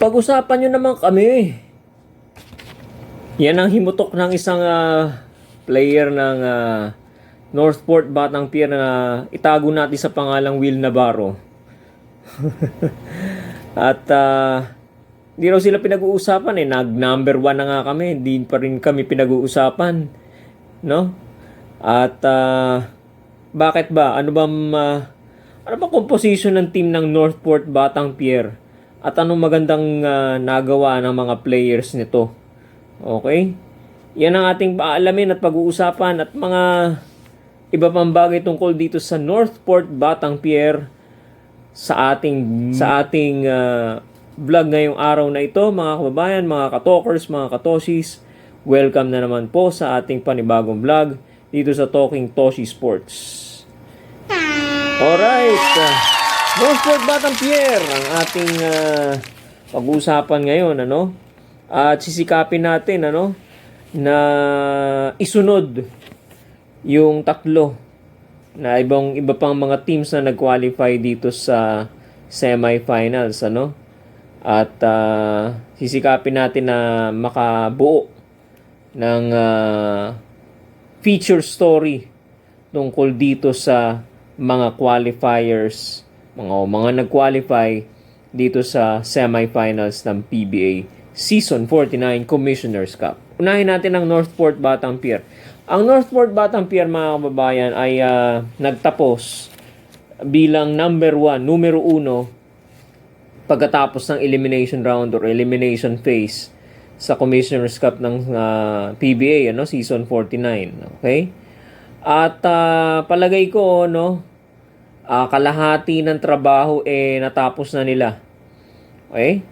Pag-usapan nyo naman kami. Yan ang himutok ng isang player ng Northport Batang Pier na itago natin sa pangalang Will Navarro. At di raw sila pinag-uusapan eh. Nag-number 1 na nga kami. Hindi pa rin kami pinag-uusapan. No? At bakit ba? Ano ba composition ng team ng Northport Batang Pier? At anong magandang nagawa ng mga players nito? Okay? Yan ang ating paalamin at pag-uusapan at mga iba pang bagay tungkol dito sa Northport Batang Pier sa ating vlog ngayong araw na ito, mga kababayan, mga katokers, mga katoshis. Welcome na naman po sa ating panibagong vlog dito sa Talking Toshi Sports. Alright, Northport Batang Pier ang ating pag-uusapan ngayon, ano? At sisikapin natin, ano, na isunod yung tatlo na iba pang mga teams na nag-qualify dito sa semifinals, ano? At sisikapin natin na makabuo ng feature story tungkol dito sa mga qualifiers, mga nag-qualify dito sa semifinals ng PBA Season 49 Commissioner's Cup. Unahin natin ang Northport Batang Pier. Ang Northport Batang Pier, mga kababayan, ay nagtapos bilang numero 1 pagkatapos ng elimination round or elimination phase sa Commissioner's Cup ng PBA, ano, Season 49. Okay? At palagay ko, no, kalahati ng trabaho natapos na nila. Okay?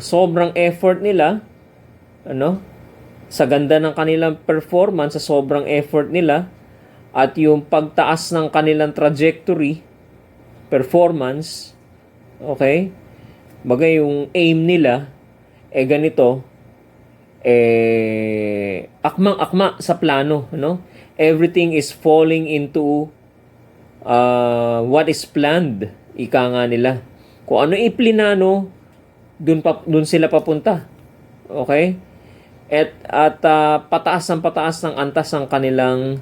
Sobrang effort nila, ano, sa ganda ng kanilang performance, sa sobrang effort nila, at yung pagtaas ng kanilang trajectory, performance, okay, bagay yung aim nila, ganito, akmang-akma sa plano, no? Everything is falling into what is planned, ika nga nila. Kung ano iplinano, dun sila papunta. Okay? At pataas ng antas ang kanilang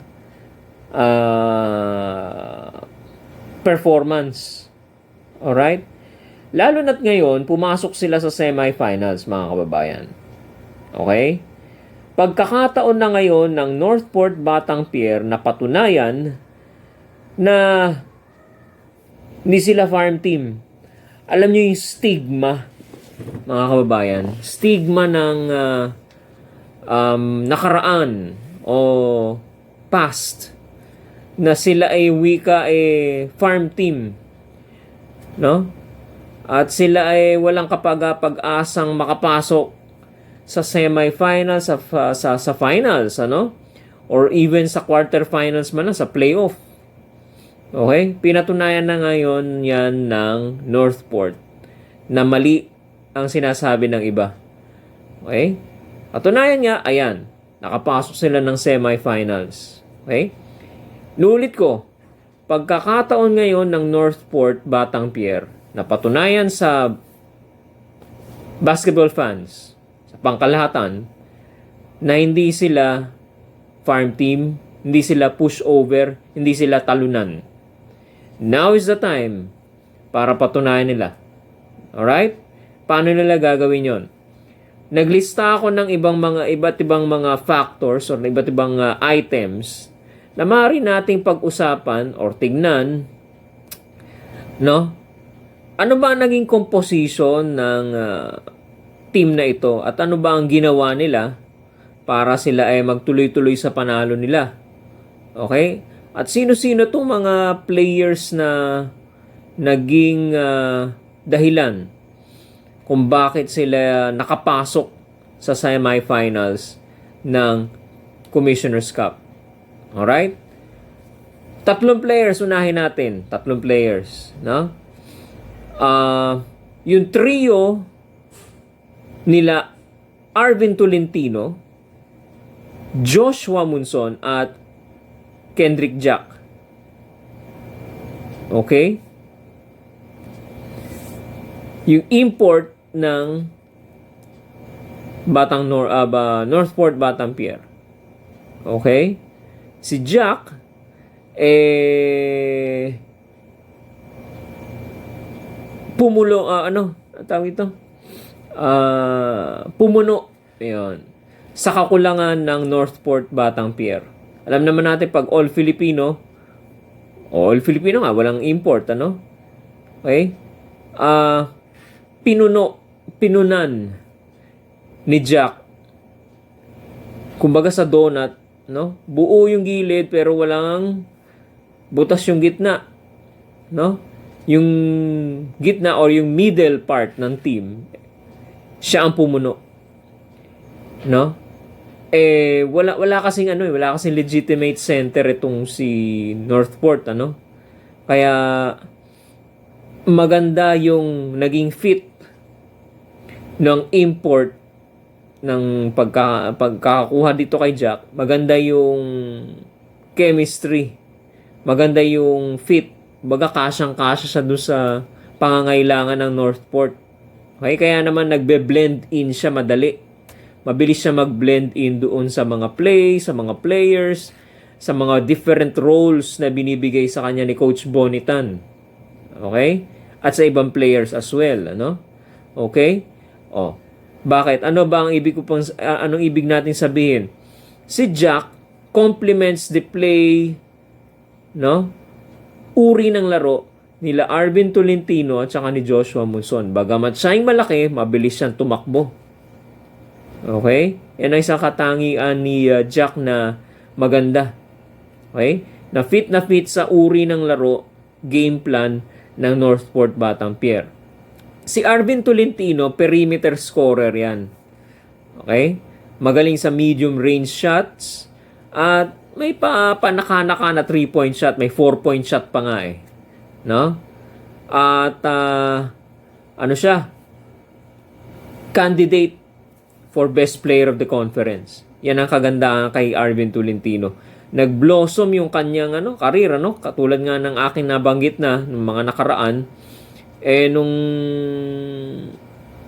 performance. Alright? Lalo na't ngayon, pumasok sila sa semifinals, mga kababayan. Okay? Pagkakataon na ngayon ng Northport Batang Pier na patunayan na hindi sila farm team. Alam nyo yung stigma, mga kababayan, stigma ng nakaraan o past na sila ay farm team, no? At sila ay walang kapag-asang makapasok sa semifinals, sa finals, ano? Or even sa quarterfinals man sa playoff. Okay? Pinatunayan na ngayon yan ng Northport na mali ang sinasabi ng iba. Okay? Patunayan nga, ayan, nakapasok sila ng semifinals. Okay? Nulit ko, pagkakataon ngayon ng Northport Batang Pier na patunayan sa basketball fans, sa pangkalahatan, na hindi sila farm team, hindi sila pushover, hindi sila talunan. Now is the time para patunayan nila. Alright? Paano nila gagawin yon? Naglista ako ng iba't ibang mga factors or iba't ibang items na maaari nating pag-usapan or tignan, no? Ano ba ang naging composition ng team na ito at ano ba ang ginawa nila para sila ay magtuloy-tuloy sa panalo nila? Okay? At sino-sino itong mga players na naging dahilan kung bakit sila nakapasok sa semifinals ng Commissioner's Cup. Alright? 3 players, unahin natin. 3 players. No? Yung trio nila Arvin Tolentino, Joshua Munson, at Kendrick Jack. Okay? Yung import ng Northport Batampier. Okay? Si Jack, tawag ito? Pumuno. Ayun. Sa kakulangan ng Northport Batampier. Alam naman natin pag all Filipino nga, walang import, ano? Okay? Pinunan ni Jack. Kumbaga sa donut, no? Buo yung gilid pero walang butas yung gitna, no? Yung gitna or yung middle part ng team, siya ang pumuno, no? Wala kasing legitimate center itong si Northport, ano? Kaya maganda yung naging fit ng import ng pagkakakuha dito kay Jack. Maganda yung chemistry. Maganda yung fit. Baga kasyang-kasya siya doon sa pangangailangan ng Northport. Okay, kaya naman nagbe-blend in siya madali. Mabilis siya mag-blend in doon sa mga sa mga players, sa mga different roles na binibigay sa kanya ni Coach Bonitan. Okay? At sa ibang players as well, ano? Okay? Bakit? Ano ba ang anong ibig natin sabihin? Si Jack complements the play, no? Uri ng laro nila Arvin Tolentino at saka ni Joshua Monson. Bagamat siyang malaki, mabilis siyang tumakbo. Okay? Yan ang isang katangian ni Jack na maganda. Okay? Na fit sa uri ng laro, game plan ng Northport Batampier. Si Arvin Tolentino, perimeter scorer yan. Okay? Magaling sa medium range shots at may panaka-naka na 3-point shot, may 4-point shot pa nga eh. No? At siya? Candidate for best player of the conference. Yan ang kagandahan kay Arvin Tolentino. Nag-blossom yung kanyang career, katulad nga ng aking nabanggit na ng mga nakaraan. Nung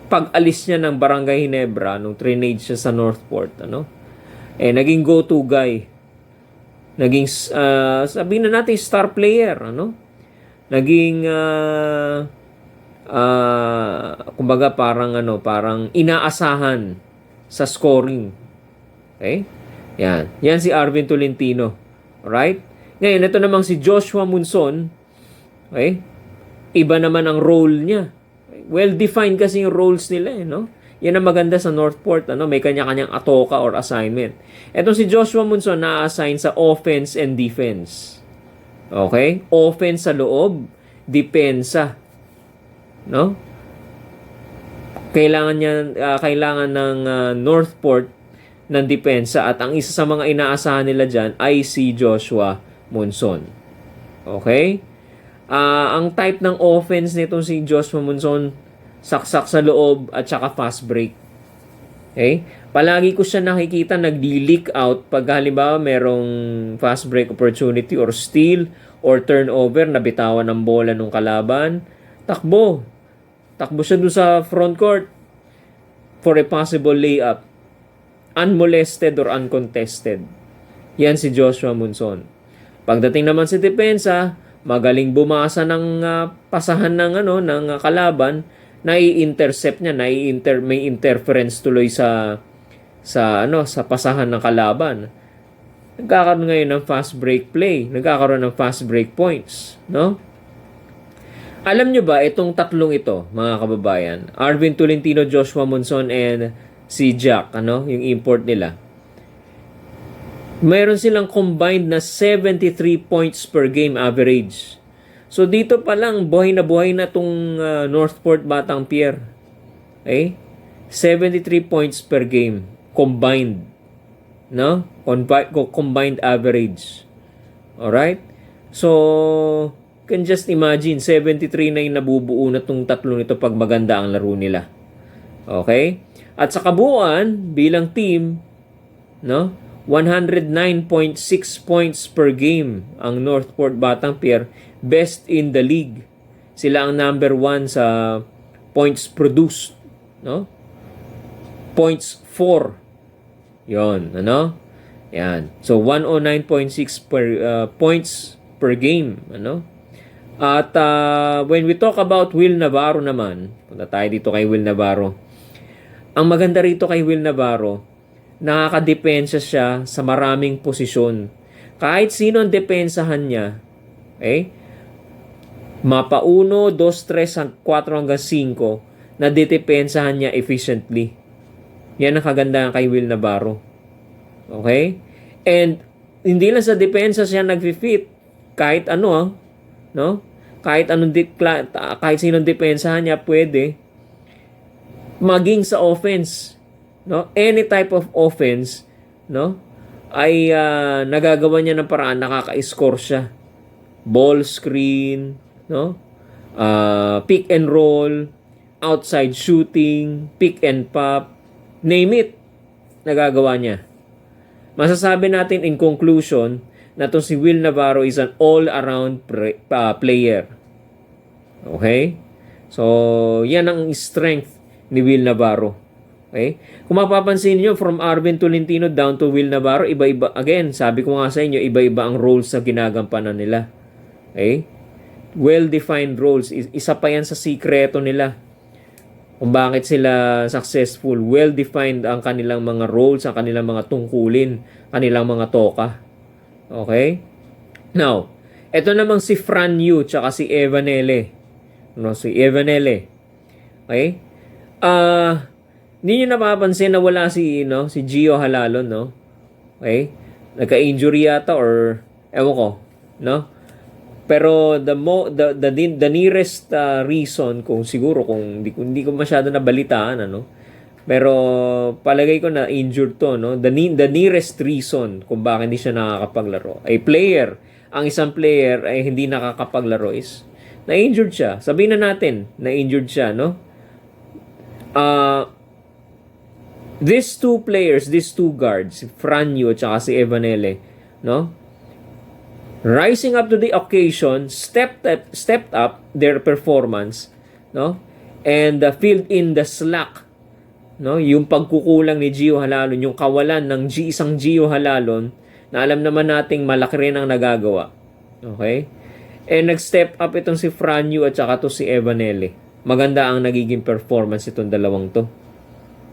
pag-alis niya ng Barangay Ginebra, nung trinade siya sa Northport, naging go-to guy. Naging, sabihin na natin, star player, Naging, kumbaga parang inaasahan sa scoring. Okay? Yan si Arvin Tolentino. Alright? Ngayon, ito namang si Joshua Monson. Okay? Iba naman ang role niya. Well-defined kasi yung roles nila, Yan ang maganda sa Northport, May kanya-kanyang atoka or assignment. Etong si Joshua Monson na-assign sa offense and defense. Okay? Offense sa loob, depensa. Kailangan ng Northport ng depensa at ang isa sa mga inaasahan nila dyan ay si Joshua Monson. Okay? Ang type ng offense nitong si Joshua Monson, saksak sa loob at saka fast break. Okay? Palagi ko siya nakikita nagdi-leak out pag halimbawa merong fast break opportunity or steal or turnover, nabitawan ng bola ng kalaban. Takbo siya doon sa front court for a possible layup. Unmolested or uncontested. Yan si Joshua Monson. Pagdating naman sa depensa, magaling bumasa ng pasahan ng kalaban, nai-intercept niya, may interference tuloy sa pasahan ng kalaban. Nagkakaroon ngayon ng fast break play, nagkakaroon ng fast break points, Alam nyo ba itong tatlong ito, mga kababayan, Arvin Tolentino, Joshua Monson, and si Jack, yung import nila. Mayroon silang combined na 73 points per game average. So dito pa lang buhay na tong Northport Batampier. Okay? 73 points per game combined. Combined average. Alright? So can just imagine 73 na yung nabubuo na tong tatlong ito pag maganda ang laro nila. Okay? At sa kabuuan bilang team, 109.6 points per game ang Northport Batampier, best in the league. Sila ang number 1 sa Points produced, no? Points for. Yon, ano? Yan. So 109.6 points per game, ano? At when we talk about Will Navarro naman, punta tayo dito kay Will Navarro. Ang maganda rito kay Will Navarro, nakakadepensa siya sa maraming posisyon. Kahit sino ang depensahan niya, okay? Mapa 1, 2, 3, 4 hanggang 5 na dedepensahan niya efficiently. Yan ang kagandahan kay Will Navarro. Okay? And hindi lang sa depensa siya nag-fit. Kahit ano, no? Kahit kahit sinong depensahan niya pwede. Maging sa offense, no? Any type of offense, no? Ay nagagawa niya ng paraan, nakaka-score siya. Ball screen, no? Pick and roll, outside shooting, pick and pop, name it, nagagawa niya. Masasabi natin in conclusion na to si Will Navarro is an all-around player. Okay? So, yan ang strength ni Will Navarro. Okay? Kung mapapansin niyo from Arvin Tolentino down to Will Navarro, iba-iba. Again, sabi ko nga sa inyo, iba-iba ang roles na ginagampanan nila. Okay? Well-defined roles. Isa pa yan sa sikreto nila. Kung bakit sila successful. Well-defined ang kanilang mga roles, ang kanilang mga tungkulin, kanilang mga toka. Okay? Now, ito namang si Fran Yu tsaka si Evanele. No, si Evanele. Okay? Hindi nyo napapansin na wala si Gio Halalon, no? Okay? Nagka-injury yata or ewan ko, no? Pero the nearest reason kung hindi ko masyado nabalitaan, ano? Pero palagay ko na injured to, no? The nearest reason kung bakit hindi siya nakakapaglaro ay ang isang player ay hindi nakakapaglaro is na-injured siya. Sabihin na natin, na-injured siya, no? These two players, these two guards, si Franyo at si Evanele, no? Rising up to the occasion, stepped up their performance, no? And filled in the slack, no? Yung pagkukulang ni Gio Halalon, yung kawalan ng isang Gio Halalon na alam naman nating malaki rin ang nagagawa. Okay? And nag-step up itong si Franyo at saka to si Evanele. Maganda ang nagiging performance itong dalawang to.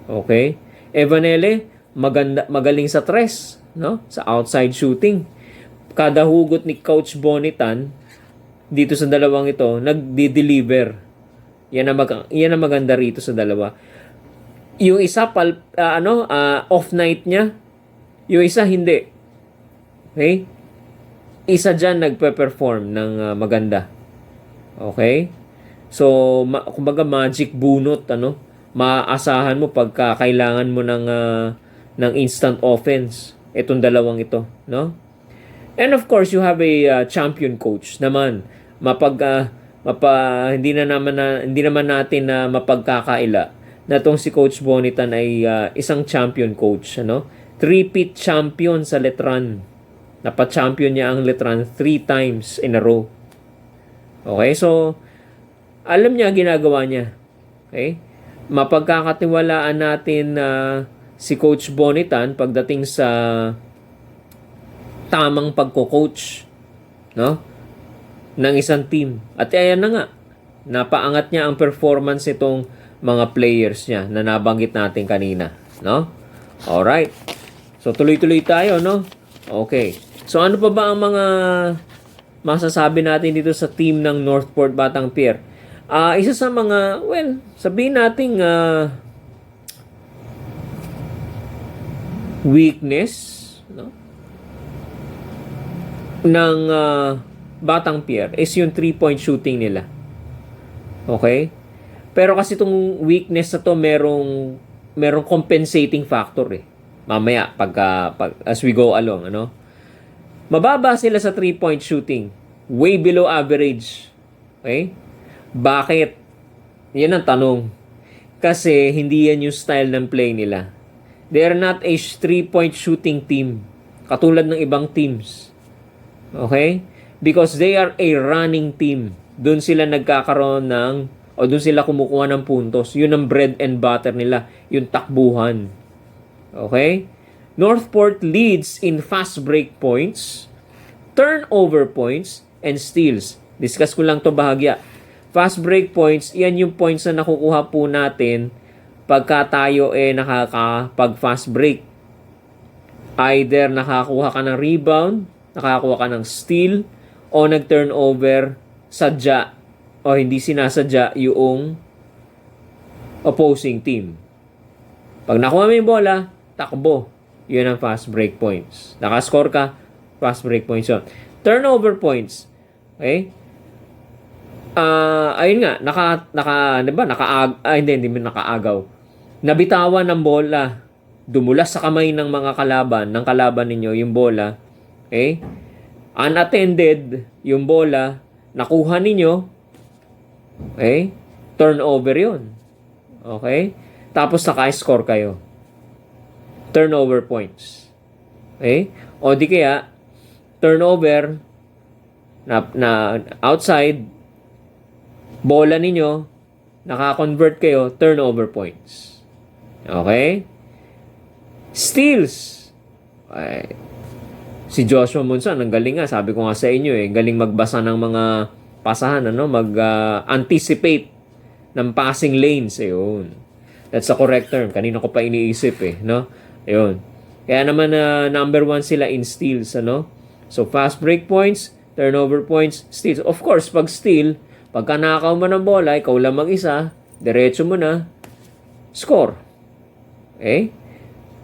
Okay? Evanele, magaling sa tres, no? Sa outside shooting. Kada hugot ni Coach Bonitan dito sa dalawang ito, nagdi-deliver. Yan ang maganda rito sa dalawa. Yung isa off night niya, yung isa hindi. Okay? Isa diyan nagpe-perform ng maganda. Okay? So, kumbaga magic bunot, maasahan mo pagka kailangan mo ng instant offense itong dalawang ito, no? And of course, you have a champion coach naman. Hindi naman natin na mapagkakaila na tong si Coach Bonitan ay isang champion coach, ano? 3-peat champion sa Letran. Napa-champion niya ang Letran 3 times in a row. Okay, so alam niya ginagawa niya. Okay? Mapagkakatiwalaan natin si Coach Bonitan pagdating sa tamang pagko-coach, no? Ng isang team. At ayan na nga, napaangat niya ang performance itong mga players niya na nabanggit natin kanina, no? Alright. So tuloy-tuloy tayo, no? Okay. So ano pa ba ang mga masasabi natin dito sa team ng Northport Batang Pier? Isa sa mga, sabihin nating weakness, no? Ng Batang Pier is yung 3-point shooting nila. Okay? Pero kasi itong weakness na to merong compensating factor eh. Mamaya as we go along, ano? Mababa sila sa 3-point shooting. Way below average. Okay? Bakit? Yan ang tanong. Kasi hindi yan yung style ng play nila. They are not a 3-point shooting team. Katulad ng ibang teams. Okay? Because they are a running team. Doon sila nagkakaroon ng O doon sila kumukuha ng puntos. Yun ang bread and butter nila. Yung takbuhan. Okay? Northport leads in fast break points, turnover points, and steals. Discuss ko lang to bahagya. Fast break points, yan yung points na nakukuha po natin pagka tayo nakakapag-fast break. Either nakakuha ka ng rebound, nakakuha ka ng steal, o nag-turnover sadya o hindi sinasadya yung opposing team. Pag nakuha mo yung bola, takbo. Yun ang fast break points. Nakascore ka, fast break points yun. Turnover points. Okay? Ayun nga, hindi nakaagaw. Nabitawan ng bola, dumulas sa kamay ng mga kalaban ninyo yung bola. Okay? Unattended yung bola, nakuha ninyo. Okay? Turnover yun. Okay? Tapos naka-score kayo. Turnover points. Okay? O di kaya, turnover na outside, bola ninyo, naka-convert kayo, turnover points. Okay? Steals. Ay, si Joshua Monson, ang galing nga. Sabi ko nga sa inyo galing magbasa ng mga pasahan, mag-anticipate ng passing lanes. Ayun. That's the correct term. Kanina ko pa iniisip no? Ayun. Kaya naman number 1 sila in steals, So fast break points, turnover points, steals. Of course, pag steal, pagka nakakaw mo ng bola, ikaw lang mag-isa, diretso mo na, score. Okay?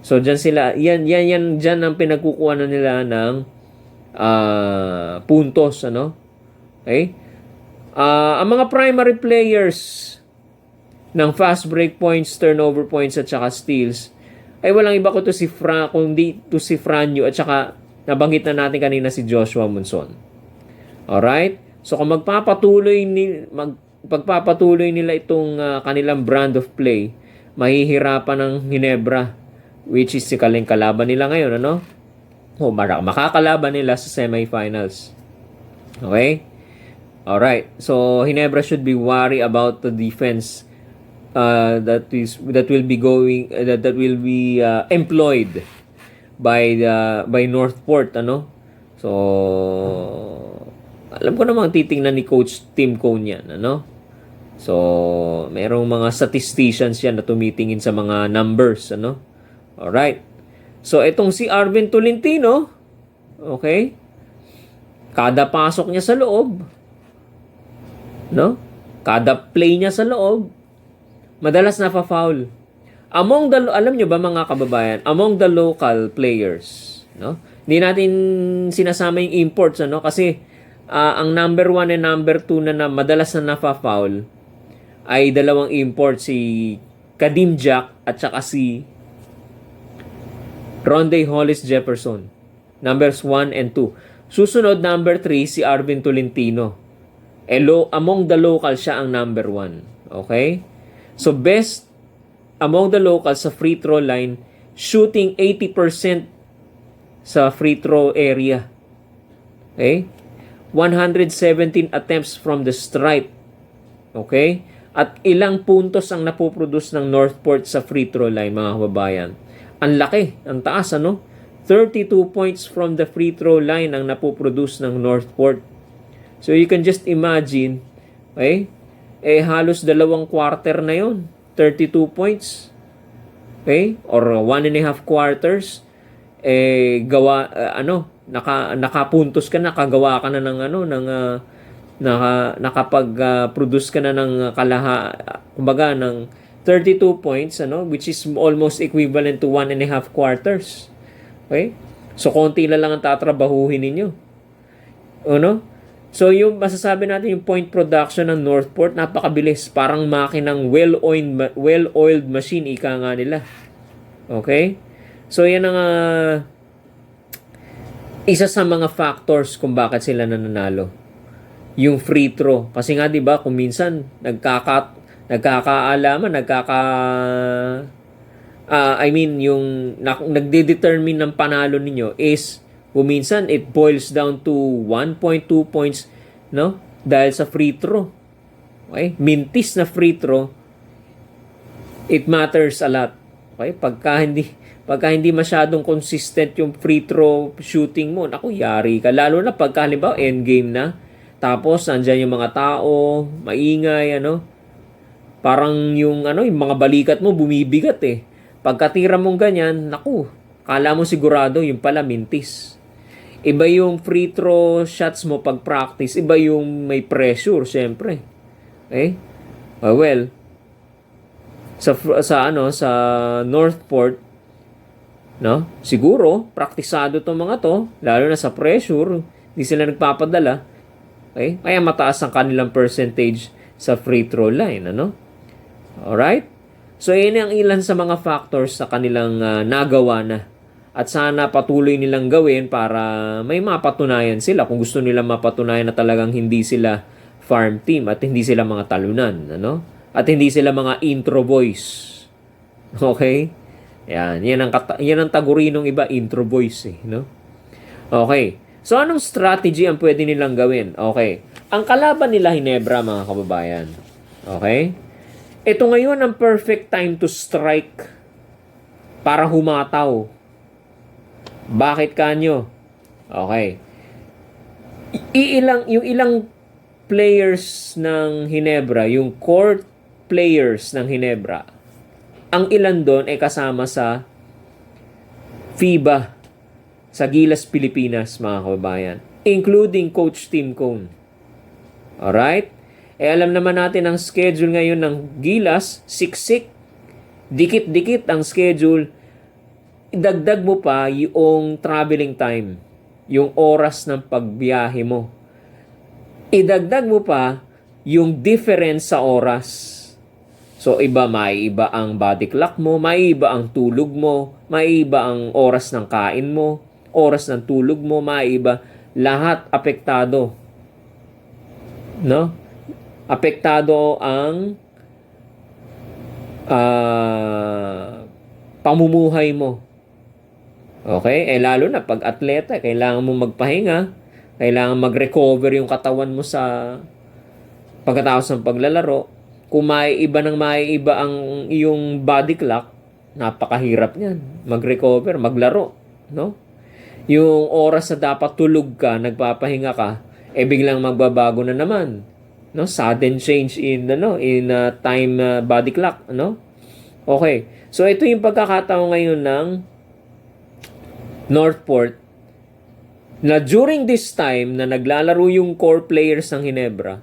So dyan sila, yan dyan ang pinagkukuha na nila ng puntos, Okay? Ang mga primary players ng fast break points, turnover points at saka steals ay walang iba kundi si Franyo at saka nabanggit na natin kanina si Joshua Monson. Alright? So kung magpapatuloy nila itong kanilang brand of play, mahihirapan ng Ginebra, which is si kalaban nila ngayon, O makakalaban nila sa semifinals. Okay? Alright. So Ginebra should be worried about the defense that will be employed by Northport, So alam ko namang titingnan ni Coach Tim Cone yan, So merong mga statisticians yan na tumitingin sa mga numbers, Alright. So itong si Arvin Tolentino, okay? Kada pasok niya sa loob, Kada play niya sa loob, madalas nafa-foul. Alam nyo ba mga kababayan, among the local players, hindi natin sinasama yung imports, kasi ang number 1 and number 2 na madalas na nafa-foul ay dalawang import, si Kadim Jack at saka si Ronde Hollis Jefferson. Numbers 1 and 2. Susunod, number 3, si Arvin Tolentino. Among the local, siya ang number 1. Okay? So, best among the locals sa free throw line, shooting 80% sa free throw area. Okay? 117 attempts from the stripe. Okay? At ilang puntos ang napoproduce ng Northport sa free throw line, mga kababayan. Ang laki, ang taas, 32 points from the free throw line ang napoproduce ng Northport. So you can just imagine, okay? Halos 2 quarter na yon, 32 points. Okay? Or 1.5 quarters. Nakapuntos ka, nakagawa ka na nakapag-produce ka na ng ng 32 points, which is almost equivalent to 1.5 quarters. Okay? So, konti lang ang tatrabahuhin ninyo. So, yung masasabi natin, yung point production ng Northport, napakabilis. Parang makinang well-oiled machine, ika nga nila. Okay? So, yan ang isa sa mga factors kung bakit sila nananalo. Yung free throw. Kasi nga, di ba, kung minsan, yung nagde-determine ng panalo ninyo is kung minsan it boils down to 1.2 points, dahil sa free throw. Okay? Mintis na free throw, it matters a lot. Okay? Pagka hindi masyadong consistent yung free throw shooting mo, naku, yari ka. Lalo na pagka halimbawa endgame na, tapos andyan yung mga tao, maingay, parang yung mga balikat mo bumibigat eh. Pagkatira mong ganyan, naku, kala mo sigurado, yung pala mintis. Iba yung free throw shots mo pag practice, iba yung may pressure, syempre. Okay? Well, sa Northport, no? Siguro praktisado tong mga to, lalo na sa pressure, hindi sila nagpapadala. Okay? Kaya mataas ang kanilang percentage sa free throw line, Alright? So, yun ang ilan sa mga factors sa kanilang nagawa na. At sana patuloy nilang gawin para may mapatunayan sila kung gusto nilang mapatunayan na talagang hindi sila farm team at hindi sila mga talunan, At hindi sila mga intro boys. Okay? Yan ang tagurinong iba, intro boys Okay. So, anong strategy ang pwede nilang gawin? Okay. Ang kalaban nila, Hinebra, mga kababayan. Okay? Ito ngayon ang perfect time to strike para humataw. Bakit kanyo? Okay. Yung ilang players ng Hinebra, yung core players ng Hinebra, ang ilan doon ay kasama sa FIBA sa Gilas Pilipinas, mga kababayan, including Coach Tim Cone. Alright? Alam naman natin ang schedule ngayon ng Gilas, siksik. Dikit-dikit ang schedule. Idagdag mo pa yung traveling time, yung oras ng pagbiyahe mo. Idagdag mo pa yung difference sa oras. So, maiiba ang body clock mo, maiiba ang tulog mo, maiiba ang oras ng kain mo, oras ng tulog mo, maiiba. Lahat apektado. Apektado ang pamumuhay mo. Okay? Lalo na pag atleta, kailangan mo magpahinga, kailangan mag-recover yung katawan mo sa pagkatapos ng paglalaro. Kung maiiba ang iyong body clock, napakahirap niyan. Mag-recover, maglaro, Yung oras na dapat tulog ka, nagpapahinga ka, biglang magbabago na naman. Sudden change in time body clock, Okay. So ito yung pagkakataon ngayon ng Northport na during this time na naglalaro yung core players ng Hinebra,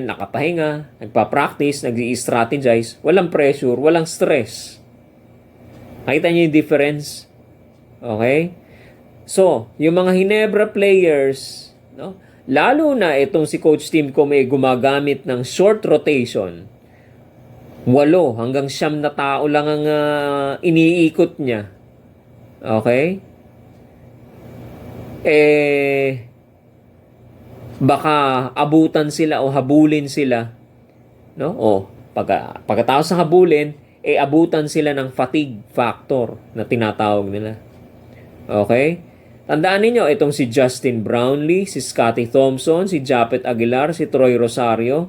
nakapahinga, nagpa-practice, nag-i-strategize, walang pressure, walang stress. Nakita niyo yung difference? Okay? So, yung mga Hinebra players, lalo na itong si Coach Tim Cone gumagamit ng short rotation, 8 hanggang 9 na tao lang ang iniikot niya. Okay? Baka abutan sila o habulin sila. Pagkatapos ng habulin, abutan sila ng fatigue factor na tinatawag nila. Okay? Tandaan ninyo, itong si Justin Brownlee, si Scottie Thompson, si Japet Aguilar, si Troy Rosario,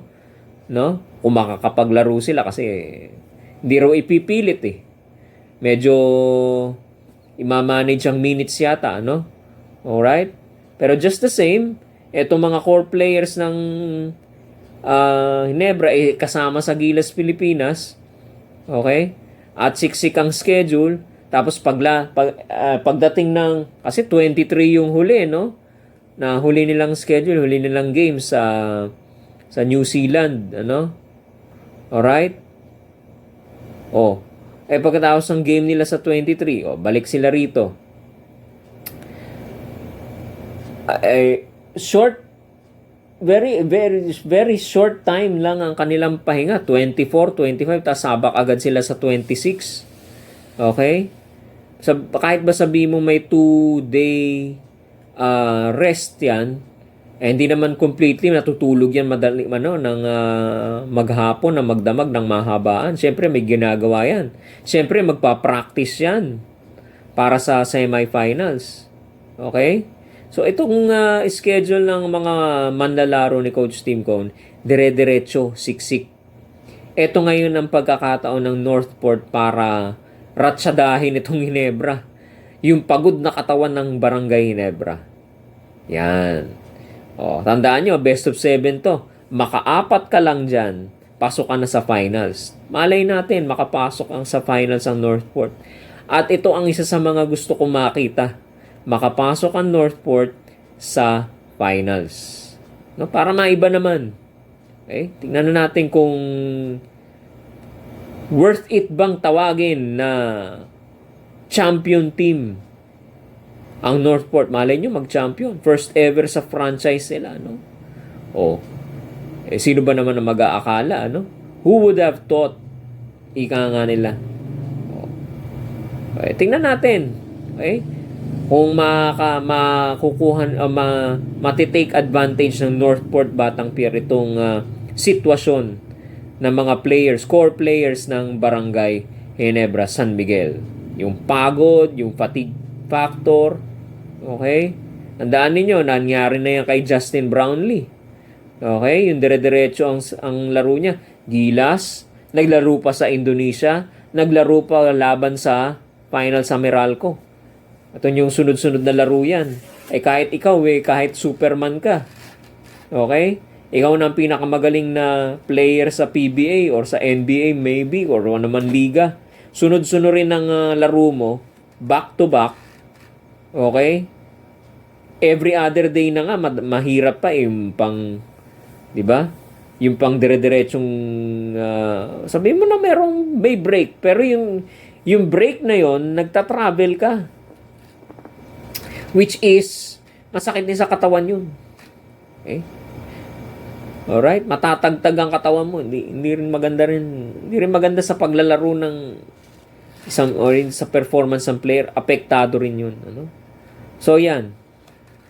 kung makakapaglaro sila kasi hindi raw ipipilit Medyo imamanage ang minutes yata, Alright? Pero just the same, itong mga core players ng Hinebra kasama sa Gilas Pilipinas, okay? At siksik ang schedule. Tapos pagdating ng, kasi 23 yung huli, na huli nilang schedule, huli nilang games sa New Zealand, Alright? Pagkatapos ng game nila sa 23, balik sila rito. Very, very, very short time lang ang kanilang pahinga. 24, 25, tapos sabak agad sila sa 26. Okay? Kahit ba sabihin mo may 2-day rest yan, hindi naman completely natutulog yan madali ng maghapon na magdamag ng mahabaan. Siyempre may ginagawa yan. Siyempre magpa-practice yan para sa semifinals. Okay? So itong schedule ng mga manlalaro ni Coach Tim Cone, dire-diretso, siksik. Ito ngayon ang pagkakataon ng Northport para ratsadahin itong Ginebra. Yung pagod na katawan ng Barangay Ginebra. Yan. O, tandaan nyo, best of 7 to. Makaapat ka lang dyan, pasok ka na sa finals. Malay natin, makapasok ang sa finals ang Northport. At ito ang isa sa mga gusto kong makita. Makapasok ang Northport sa finals. No, para maiba naman. Okay? Tingnan na natin kung worth it bang tawagin na champion team ang Northport. Malay nyo mag-champion. First ever sa franchise nila. No? Sino ba naman ang mag-aakala? No? Who would have thought? Ika nga nila. Okay, tingnan natin. Okay? Kung matitake advantage ng Northport Batang Pier itong sitwasyon ng mga players, core players ng Barangay Ginebra San Miguel. Yung pagod, yung fatigue factor. Okay? Tandaan ninyo, nangyari na yan kay Justin Brownlee. Okay? Yung dire-diretso ang laro niya. Gilas, naglaro pa sa Indonesia, naglaro pa laban sa final sa Meralco. At yung sunod-sunod na laro yan. Kahit ikaw, kahit Superman ka. Okay? Ikaw na ang pinakamagaling na player sa PBA or sa NBA maybe or ano man liga. Sunod-sunod rin ang laro mo, back to back. Okay? Every other day na nga, mahirap pa yung pang, di ba? Yung pang dire-diretsong, sabihin mo na may break. Pero yung break na yon nagta-travel ka. Which is, masakit din sa katawan yun. Okay? Alright? Matatagtag ang katawan mo. Hindi rin maganda sa paglalaro ng isang or sa performance ng player. Apektado rin yun. Ano? So, yan.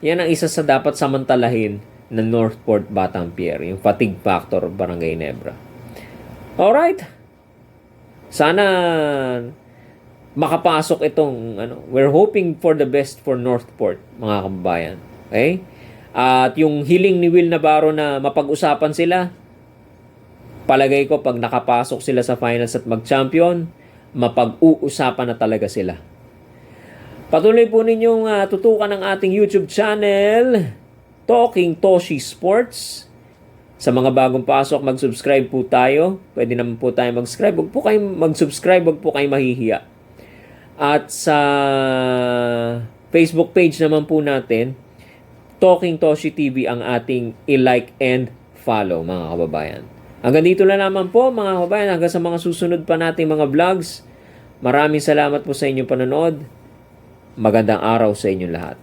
Yan ang isa sa dapat samantalahin ng Northport Batang Pier. Yung fatigue factor of Barangay Ginebra. Alright? Sana makapasok itong we're hoping for the best for Northport, mga kababayan. Okay? At yung hiling ni Will Navarro na mapag-usapan sila, palagay ko pag nakapasok sila sa finals at mag-champion, mapag-uusapan na talaga sila. Patuloy po ninyong tutukan ang ating YouTube channel, Talking Toshi Sports. Sa mga bagong pasok, mag-subscribe po tayo. Pwede naman po tayo mag-subscribe. Huwag po kayo mag-subscribe, huwag po kayo mahihiya. At sa Facebook page naman po natin, Talking Toshi TV ang ating i-like and follow, mga kababayan. Hanggang dito na naman po, mga kababayan. Hanggang sa mga susunod pa nating mga vlogs. Maraming salamat po sa inyong panonood. Magandang araw sa inyong lahat.